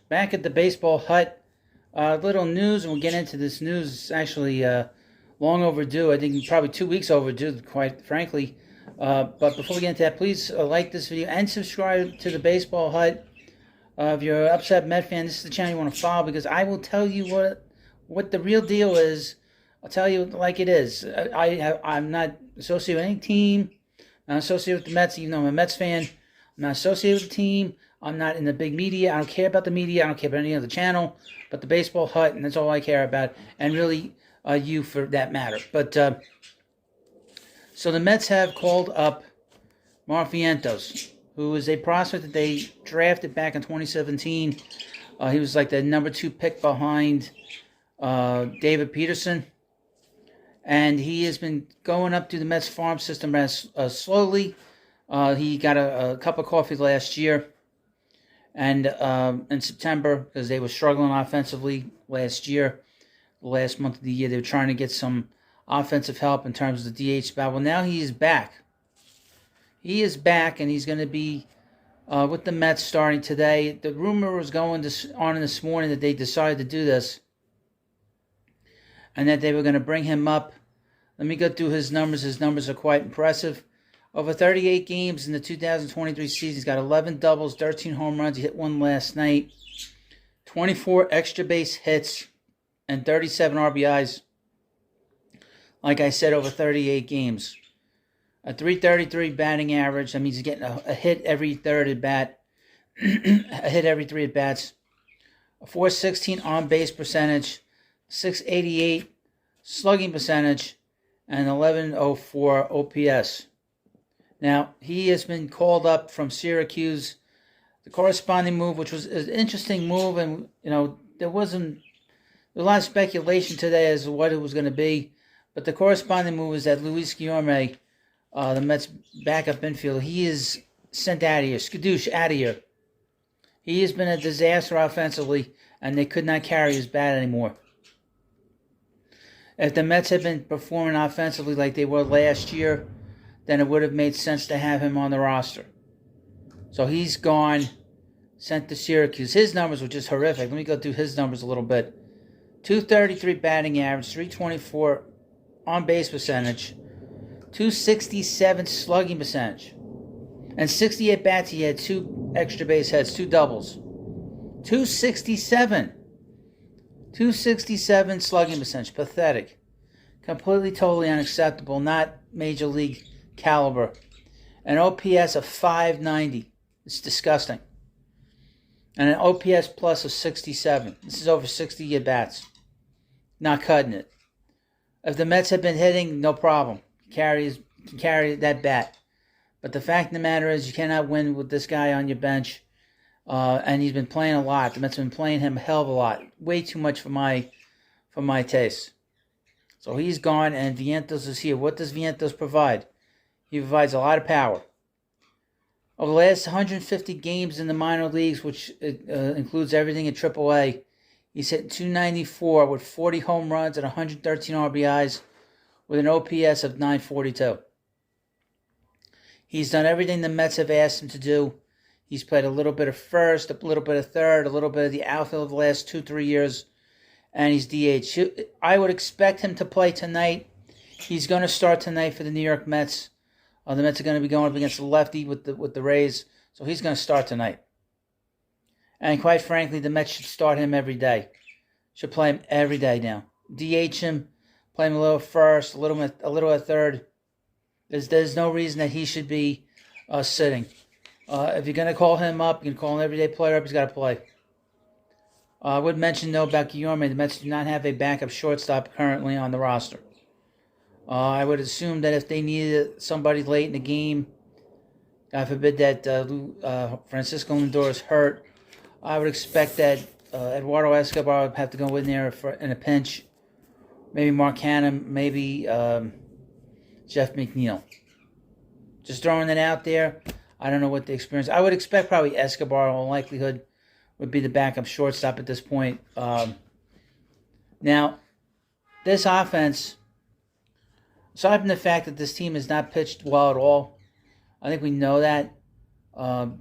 Back at the baseball hut. Little news, and we'll get into this news. It's actually long overdue. I think probably 2 weeks overdue, quite frankly. But before we get into that, please like this video and subscribe to the baseball hut. If you're an upset Met fan, this is the channel you want to follow, because I will tell you what the real deal is. I'll tell you like it is. I'm not associated with any team. I'm not associated with the Mets, even though I'm a Mets fan. I'm not associated with the team. I'm not in the big media. I don't care about the media. I don't care about any other channel but the baseball hut, and that's all I care about, and really you for that matter. But so the Mets have called up Mark Vientos, who is a prospect that they drafted back in 2017. He was like the number 2 pick behind David Peterson. And he has been going up through the Mets farm system slowly. He got a cup of coffee last year, and in September, because they were struggling offensively last year. The last month of the year, they were trying to get some offensive help in terms of the DH spot. Well, now he is back. He is back, and he's going to be with the Mets starting today. The rumor was going on this morning that they decided to do this, and that they were going to bring him up. Let me go through his numbers. His numbers are quite impressive. Over 38 games in the 2023 season, he's got 11 doubles, 13 home runs. He hit one last night. 24 extra base hits and 37 RBIs. Like I said, over 38 games. A .333 batting average. That means he's getting a hit every third at bat. A hit every 3 at bats. A .416 on base percentage. .688 slugging percentage, and 1104 OPS. Now, he has been called up from Syracuse. The corresponding move, which was an interesting move, and there was a lot of speculation today as to what it was going to be, but the corresponding move is that Luis Guilliorme, the Mets' backup infielder, he is sent out of here, skadoosh, out of here. He has been a disaster offensively, and they could not carry his bat anymore. If the Mets had been performing offensively like they were last year, then it would have made sense to have him on the roster. So he's gone, sent to Syracuse. His numbers were just horrific. Let me go through his numbers a little bit. .233 batting average, .324 on-base percentage, .267 slugging percentage. And 68 bats, he had 2 extra base hits, 2 doubles. .267. .267 slugging percentage. Pathetic. Completely, totally unacceptable. Not major league caliber. An OPS of .590. It's disgusting. And an OPS plus of 67. This is over 60 at-bats. Not cutting it. If the Mets had been hitting, no problem. Carry that bat. But the fact of the matter is, you cannot win with this guy on your bench. And he's been playing a lot. The Mets have been playing him a hell of a lot. Way too much for my taste. So he's gone, and Vientos is here. What does Vientos provide? He provides a lot of power. Over the last 150 games in the minor leagues, which includes everything at AAA, he's hit .294 with 40 home runs and 113 RBIs with an OPS of .942. He's done everything the Mets have asked him to do. He's played a little bit of first, a little bit of third, a little bit of the outfield the last 2-3 years, and he's DH. I would expect him to play tonight. He's going to start tonight for the New York Mets. The Mets are going to be going up against the lefty with the Rays, so he's going to start tonight. And quite frankly, the Mets should start him every day. Should play him every day now. DH him, play him a little first, a little at third. There's no reason that he should be sitting. If you're going to call him up, you can call an everyday player up, he's got to play. I would mention, though, about Guilliorme, the Mets do not have a backup shortstop currently on the roster. I would assume that if they needed somebody late in the game, God forbid that Francisco Lindor is hurt, I would expect that Eduardo Escobar would have to go in there in a pinch. Maybe Mark Cannon, maybe Jeff McNeil. Just throwing it out there. I don't know what the experience. I would expect probably Escobar, in all likelihood, would be the backup shortstop at this point. Now, this offense, aside from the fact that this team has not pitched well at all, I think we know that.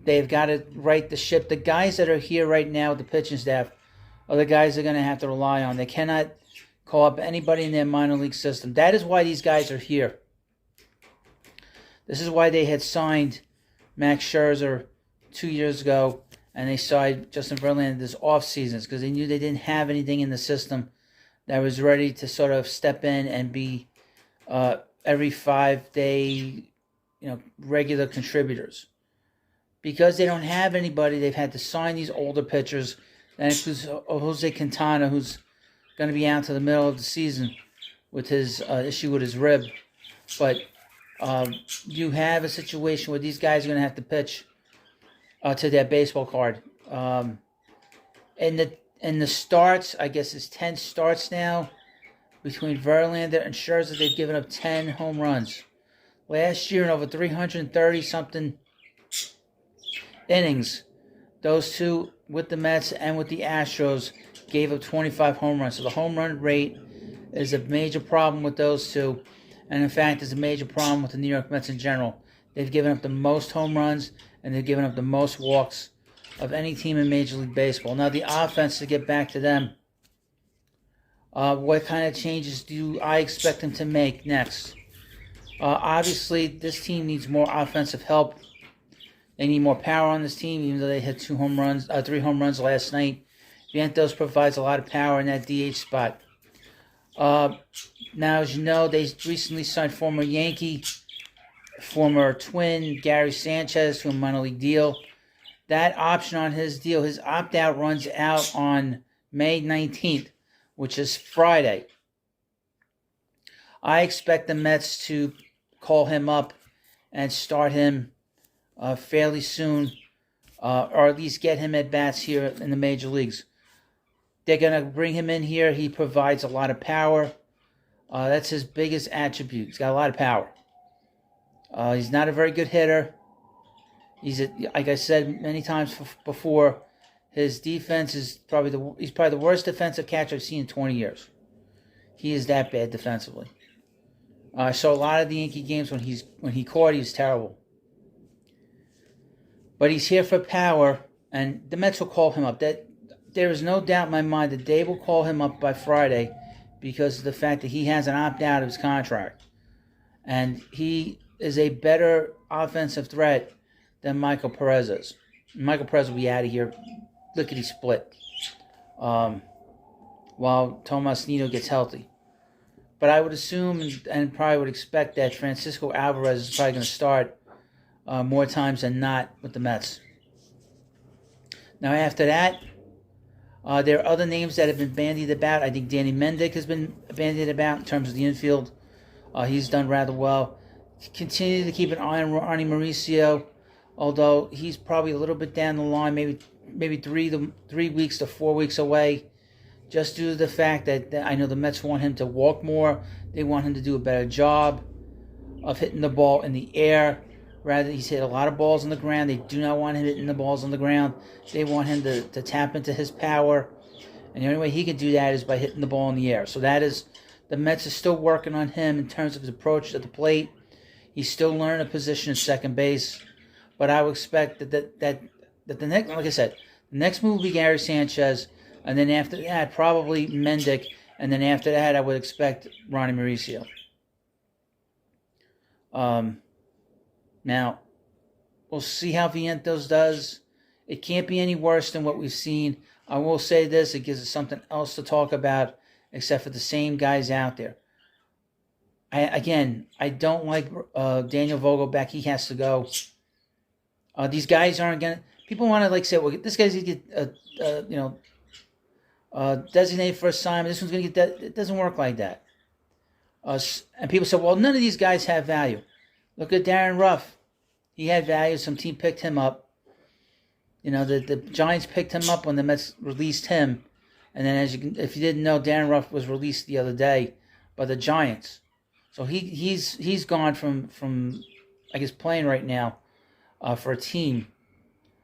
They've got to right the ship. The guys that are here right now with the pitching staff are the guys they're going to have to rely on. They cannot call up anybody in their minor league system. That is why these guys are here. This is why they had signed Max Scherzer 2 years ago, and they signed Justin Verlander this offseason because they knew they didn't have anything in the system that was ready to sort of step in and be every 5-day, regular contributors. Because they don't have anybody, they've had to sign these older pitchers. That includes Jose Quintana, who's going to be out to the middle of the season with his issue with his rib. But you have a situation where these guys are going to have to pitch to their baseball card. And the starts, I guess it's 10 starts now between Verlander and Scherzer. They've given up 10 home runs. Last year in over 330-something innings, those two with the Mets and with the Astros gave up 25 home runs. So the home run rate is a major problem with those two. And in fact, it's a major problem with the New York Mets in general. They've given up the most home runs and they've given up the most walks of any team in Major League Baseball. Now the offense, to get back to them, what kind of changes do I expect them to make next? Obviously, this team needs more offensive help. They need more power on this team, even though they had 3 home runs last night. Vientos provides a lot of power in that DH spot. Now, as you know, they recently signed former Yankee, former Twin, Gary Sanchez to a minor league deal. That option on his deal, his opt-out runs out on May 19th, which is Friday. I expect the Mets to call him up and start him fairly soon, or at least get him at bats here in the major leagues. They're going to bring him in here. He provides a lot of power. That's his biggest attribute. He's got a lot of power. He's not a very good hitter. Like I said many times before, his defense is he's probably the worst defensive catcher I've seen in 20 years. He is that bad defensively. I saw a lot of the Yankee games when he caught, he was terrible. But he's here for power, and the Mets will call him up. There is no doubt in my mind that they will call him up by Friday because of the fact that he has an opt-out of his contract. And he is a better offensive threat than Michael Perez is. Michael Perez will be out of here lickety-split while Tomas Nido gets healthy. But I would assume and probably would expect that Francisco Alvarez is probably going to start more times than not with the Mets. Now after that, there are other names that have been bandied about. I think Danny Mendick has been bandied about in terms of the infield. He's done rather well. Continue to keep an eye on Ronnie Mauricio, although he's probably a little bit down the line, maybe 3 weeks to 4 weeks away, just due to the fact that I know the Mets want him to walk more. They want him to do a better job of hitting the ball in the air. Rather, he's hit a lot of balls on the ground. They do not want him hitting the balls on the ground. They want him to tap into his power. And the only way he can do that is by hitting the ball in the air. So the Mets are still working on him in terms of his approach at the plate. He's still learning a position at second base. But I would expect that the next, like I said, the next move will be Gary Sanchez. And then after that, probably Mendick. And then after that, I would expect Ronnie Mauricio. Now, we'll see how Vientos does. It can't be any worse than what we've seen. I will say this, it gives us something else to talk about, except for the same guys out there. I don't like Daniel Vogelback. He has to go. These guys aren't going to... People want to say, well, this guy's going to get designated for assignment. This one's going to get... It doesn't work like that. And people say, well, none of these guys have value. Look at Darren Ruff. He had value. Some team picked him up. The Giants picked him up when the Mets released him. And then, if you didn't know, Darren Ruff was released the other day by the Giants. So he's gone from I guess playing right now for a team.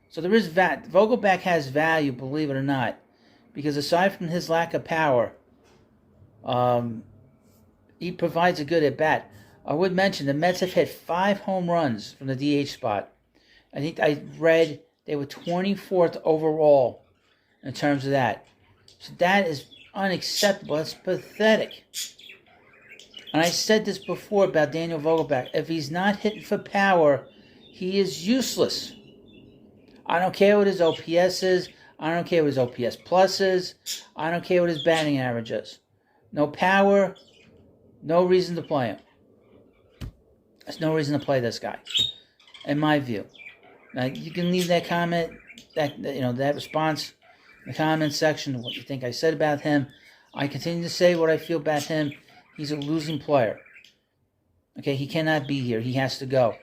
So there is Vogelback has value, believe it or not, because aside from his lack of power, he provides a good at bat. I would mention the Mets have hit 5 home runs from the DH spot I think I read they were 24th overall in terms of that. So that is unacceptable. That's pathetic. And I said this before about Daniel Vogelbach. If he's not hitting for power, he is useless. I don't care what his OPS is. I don't care what his OPS plus is. I don't care what his batting average is. No power, no reason to play him. There's no reason to play this guy, in my view. Now, you can leave that comment, that response in the comment section, what you think I said about him. I continue to say what I feel about him. He's a losing player. Okay, he cannot be here. He has to go.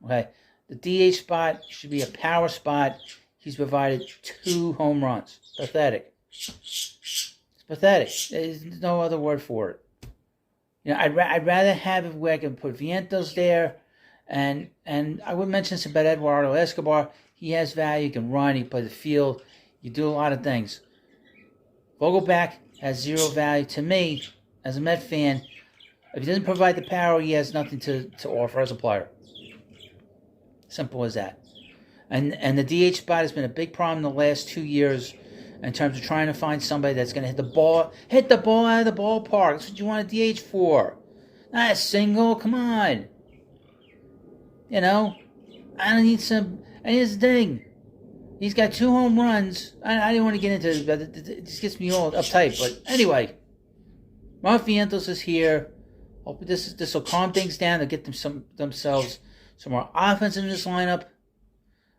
Okay, the DH spot should be a power spot. He's provided 2 home runs. Pathetic. It's pathetic. There's no other word for it. I'd rather have it where I can put Vientos there, and I would mention this about Eduardo Escobar. He has value. He can run. He can play the field. You do a lot of things. Vogelbach has 0 value to me as a Met fan. If he doesn't provide the power, he has nothing to offer as a player. Simple as that. And the DH spot has been a big problem in the last 2 years in terms of trying to find somebody that's going to hit the ball out of the ballpark. That's what you want a DH for. Not a single. Come on. I don't need some. And here's the thing. He's got 2 home runs. I didn't want to get into this, but it just gets me all uptight. But anyway, Mark Vientos is here. Hope this will calm things down. They'll get themselves some more offense in this lineup.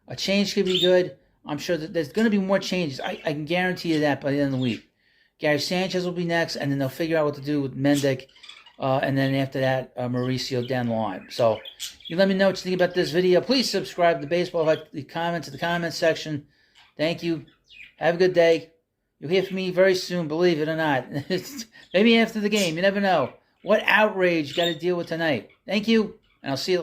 A change could be good. I'm sure that there's going to be more changes. I can guarantee you that by the end of the week. Gary Sanchez will be next, and then they'll figure out what to do with Mendick. And then after that, Mauricio down the line. So you let me know what you think about this video. Please subscribe to Baseball. Like the comments in the comment section. Thank you. Have a good day. You'll hear from me very soon, believe it or not. Maybe after the game. You never know. What outrage you got to deal with tonight. Thank you, and I'll see you later.